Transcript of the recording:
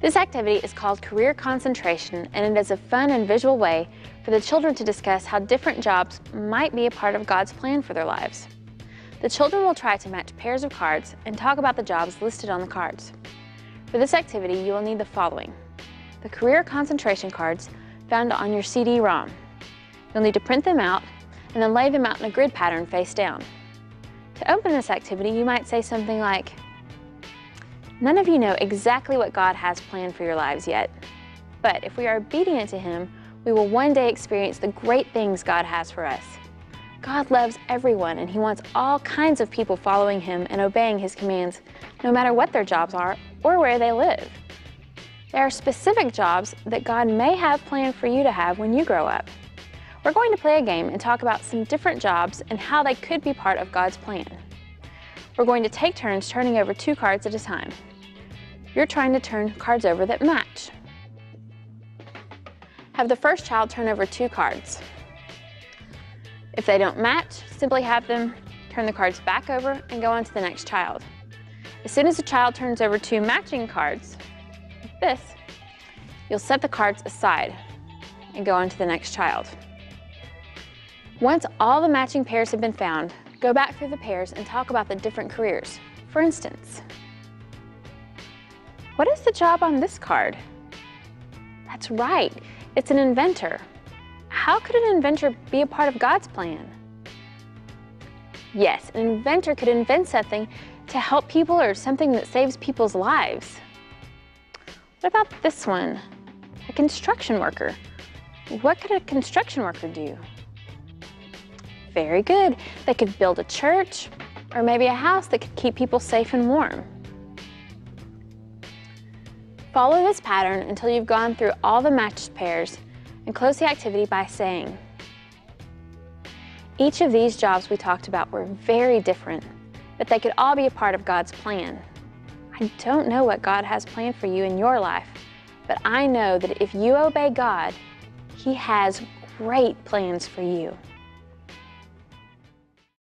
This activity is called career concentration, and it is a fun and visual way for the children to discuss how different jobs might be a part of God's plan for their lives. The children will try to match pairs of cards and talk about the jobs listed on the cards. For this activity, you will need the following: the career concentration cards found on your CD-ROM. You'll need to print them out and then lay them out in a grid pattern face down. To open this activity, you might say something like, "None of you know exactly what God has planned for your lives yet, but if we are obedient to Him, we will one day experience the great things God has for us. God loves everyone, and He wants all kinds of people following Him and obeying His commands, no matter what their jobs are or where they live. There are specific jobs that God may have planned for you to have when you grow up. We're going to play a game and talk about some different jobs and how they could be part of God's plan. We're going to take turns turning over 2 cards at a time. You're trying to turn cards over that match. Have the first child turn over 2 cards. If they don't match, simply have them turn the cards back over and go on to the next child. As soon as the child turns over 2 matching cards, like this, you'll set the cards aside and go on to the next child. Once all the matching pairs have been found, go back through the pairs and talk about the different careers. For instance, what is the job on this card? That's right, it's an inventor. How could an inventor be a part of God's plan? Yes, an inventor could invent something to help people or something that saves people's lives. What about this one? A construction worker. What could a construction worker do? Very good. They could build a church or maybe a house that could keep people safe and warm. Follow this pattern until you've gone through all the matched pairs and close the activity by saying, "Each of these jobs we talked about were very different, but they could all be a part of God's plan. I don't know what God has planned for you in your life, but I know that if you obey God, He has great plans for you."